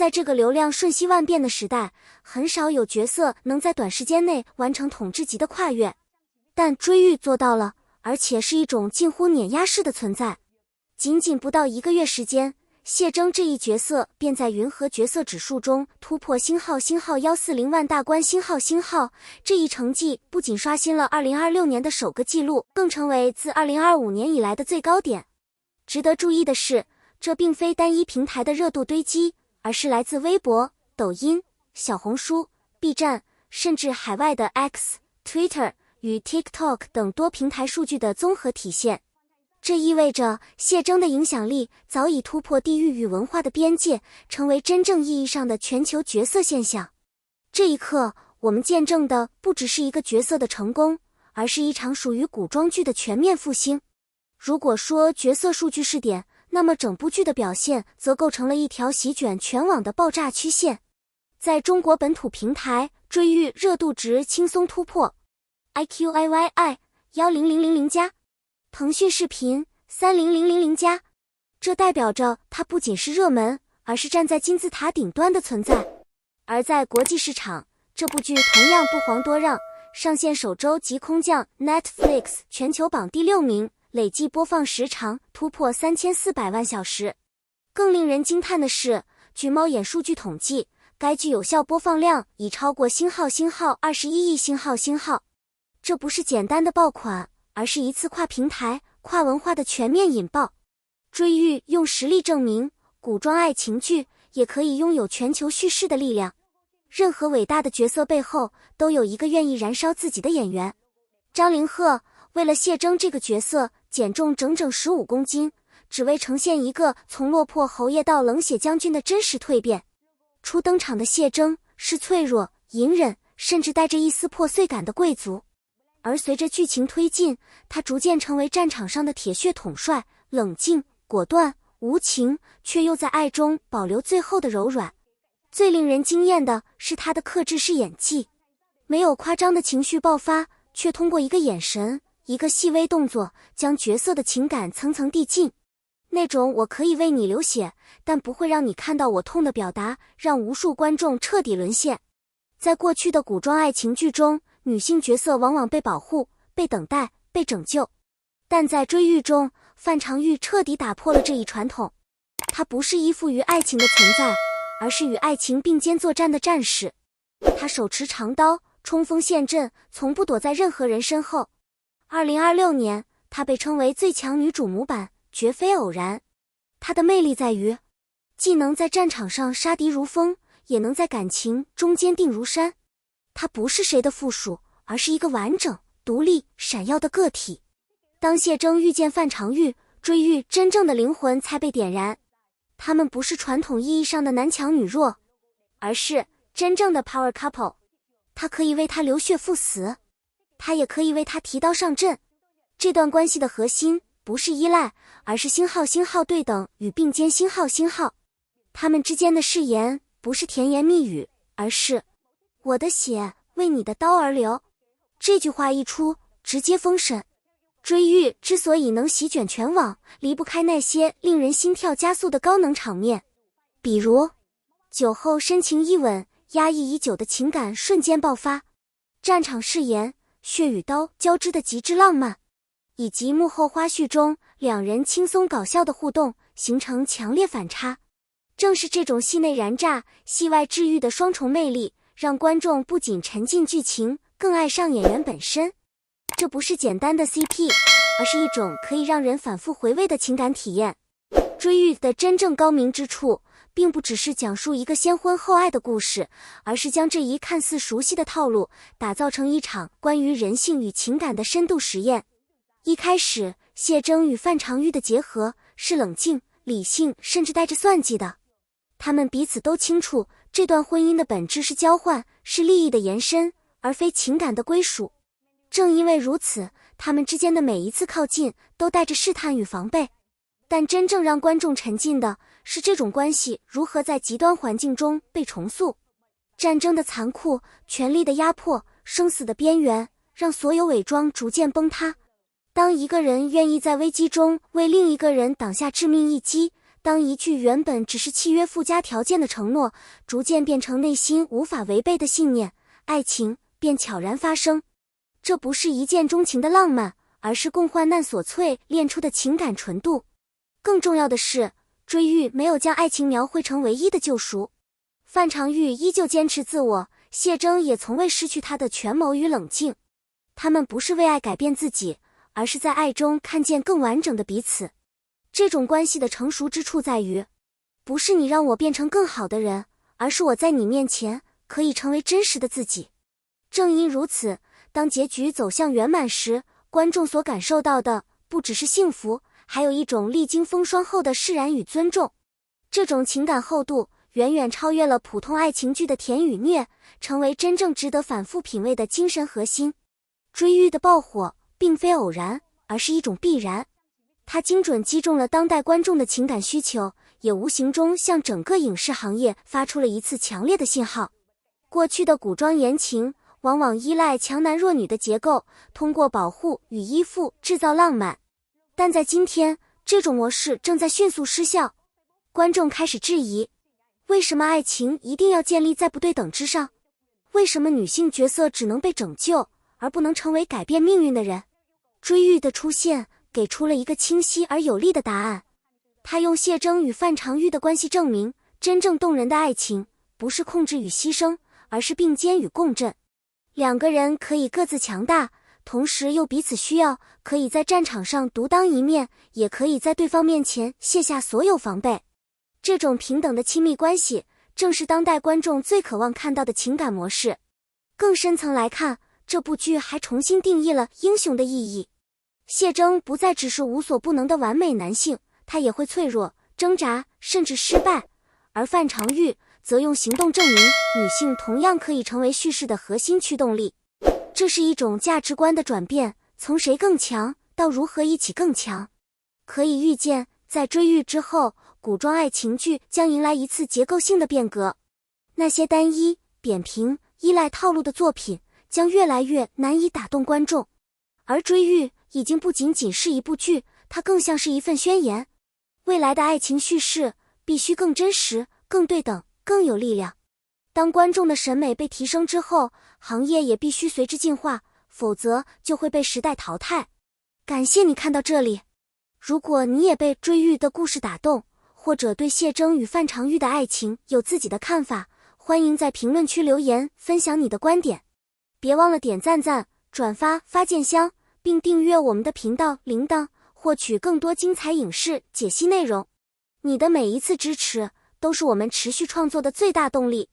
在这个流量瞬息万变的时代，很少有角色能在短时间内完成统治级的跨越。但追玉做到了，而且是一种近乎碾压式的存在。仅仅不到1个月时间，谢征这一角色便在云和角色指数中突破星号140万大关星号。这一成绩不仅刷新了2026年的首个纪录，更成为自2025年以来的最高点。值得注意的是，这并非单一平台的热度堆积，而是来自微博、抖音、小红书、B 站，甚至海外的 X、Twitter 与 TikTok 等多平台数据的综合体现。这意味着谢征的影响力早已突破地域与文化的边界，成为真正意义上的全球角色现象。这一刻，我们见证的不只是一个角色的成功，而是一场属于古装剧的全面复兴。如果说角色数据是点，那么整部剧的表现则构成了一条席卷全网的爆炸曲线。在中国本土平台，追玉热度值轻松突破 IQIYI 10000+，腾讯视频30000+，这代表着它不仅是热门，而是站在金字塔顶端的存在。而在国际市场，这部剧同样不遑多让，上线首周即空降 Netflix 全球榜第6名，累计播放时长突破3400万小时。更令人惊叹的是，据猫眼数据统计，该剧有效播放量已超过星号21亿星号。这不是简单的爆款，而是一次跨平台、跨文化的全面引爆。追玉用实力证明，古装爱情剧也可以拥有全球叙事的力量。任何伟大的角色背后，都有一个愿意燃烧自己的演员。张凌赫为了谢征这个角色，减重整整15公斤，只为呈现一个从落魄侯爷到冷血将军的真实蜕变。初登场的谢征是脆弱、隐忍，甚至带着一丝破碎感的贵族。而随着剧情推进，他逐渐成为战场上的铁血统帅，冷静、果断、无情，却又在爱中保留最后的柔软。最令人惊艳的是他的克制式演技，没有夸张的情绪爆发，却通过一个眼神、一个细微动作，将角色的情感层层递进。那种我可以为你流血，但不会让你看到我痛的表达，让无数观众彻底沦陷。在过去的古装爱情剧中，女性角色往往被保护、被等待、被拯救，但在追玉中，范长玉彻底打破了这一传统。她不是依附于爱情的存在，而是与爱情并肩作战的战士。她手持长刀，冲锋陷阵，从不躲在任何人身后。2026年，她被称为最强女主模板，绝非偶然。她的魅力在于，既能在战场上杀敌如风，也能在感情中坚定如山。她不是谁的附属，而是一个完整、独立、闪耀的个体。当谢征遇见范长玉，追玉真正的灵魂才被点燃。他们不是传统意义上的男强女弱，而是真正的 power couple。他可以为他流血赴死，他也可以为他提刀上阵。这段关系的核心不是依赖，而是星号对等与并肩星号。他们之间的誓言不是甜言蜜语，而是我的血为你的刀而流。这句话一出，直接封神。追玉之所以能席卷全网，离不开那些令人心跳加速的高能场面，比如酒后深情一吻，压抑已久的情感瞬间爆发；战场誓言，血与刀交织的极致浪漫；以及幕后花絮中两人轻松搞笑的互动，形成强烈反差。正是这种戏内燃炸、戏外治愈的双重魅力，让观众不仅沉浸剧情，更爱上演员本身。这不是简单的 CP， 而是一种可以让人反复回味的情感体验。追玉的真正高明之处，并不只是讲述一个先婚后爱的故事，而是将这一看似熟悉的套路，打造成一场关于人性与情感的深度实验。一开始，谢征与范长玉的结合是冷静、理性，甚至带着算计的。他们彼此都清楚，这段婚姻的本质是交换，是利益的延伸，而非情感的归属。正因为如此，他们之间的每一次靠近都带着试探与防备。但真正让观众沉浸的是这种关系如何在极端环境中被重塑。战争的残酷，权力的压迫，生死的边缘，让所有伪装逐渐崩塌。当一个人愿意在危机中为另一个人挡下致命一击，当一句原本只是契约附加条件的承诺，逐渐变成内心无法违背的信念，爱情便悄然发生。这不是一见钟情的浪漫，而是共患难所淬炼出的情感纯度。更重要的是，追玉没有将爱情描绘成唯一的救赎。范长玉依旧坚持自我，谢铮也从未失去他的权谋与冷静。他们不是为爱改变自己，而是在爱中看见更完整的彼此。这种关系的成熟之处在于，不是你让我变成更好的人，而是我在你面前可以成为真实的自己。正因如此，当结局走向圆满时，观众所感受到的不只是幸福，还有一种历经风霜后的释然与尊重。这种情感厚度远远超越了普通爱情剧的甜与虐，成为真正值得反复品味的精神核心。追玉的爆火并非偶然，而是一种必然。它精准击中了当代观众的情感需求，也无形中向整个影视行业发出了一次强烈的信号。过去的古装言情往往依赖强男弱女的结构，通过保护与依附制造浪漫。但在今天，这种模式正在迅速失效。观众开始质疑，为什么爱情一定要建立在不对等之上？为什么女性角色只能被拯救，而不能成为改变命运的人？追玉的出现给出了一个清晰而有力的答案。他用谢铮与范长玉的关系证明，真正动人的爱情不是控制与牺牲，而是并肩与共振。两个人可以各自强大，同时又彼此需要，可以在战场上独当一面，也可以在对方面前卸下所有防备。这种平等的亲密关系，正是当代观众最渴望看到的情感模式。更深层来看，这部剧还重新定义了英雄的意义。谢铮不再只是无所不能的完美男性，他也会脆弱、挣扎，甚至失败。而范长玉则用行动证明，女性同样可以成为叙事的核心驱动力。这是一种价值观的转变，从谁更强到如何一起更强。可以预见，在追玉之后，古装爱情剧将迎来一次结构性的变革。那些单一、扁平、依赖套路的作品将越来越难以打动观众。而追玉已经不仅仅是一部剧，它更像是一份宣言。未来的爱情叙事必须更真实、更对等、更有力量。当观众的审美被提升之后，行业也必须随之进化，否则就会被时代淘汰。感谢你看到这里。如果你也被追玉的故事打动，或者对谢铮与范长玉的爱情有自己的看法，欢迎在评论区留言分享你的观点。别忘了点赞、转发、发箭箱，并订阅我们的频道铃铛，获取更多精彩影视解析内容。你的每一次支持都是我们持续创作的最大动力。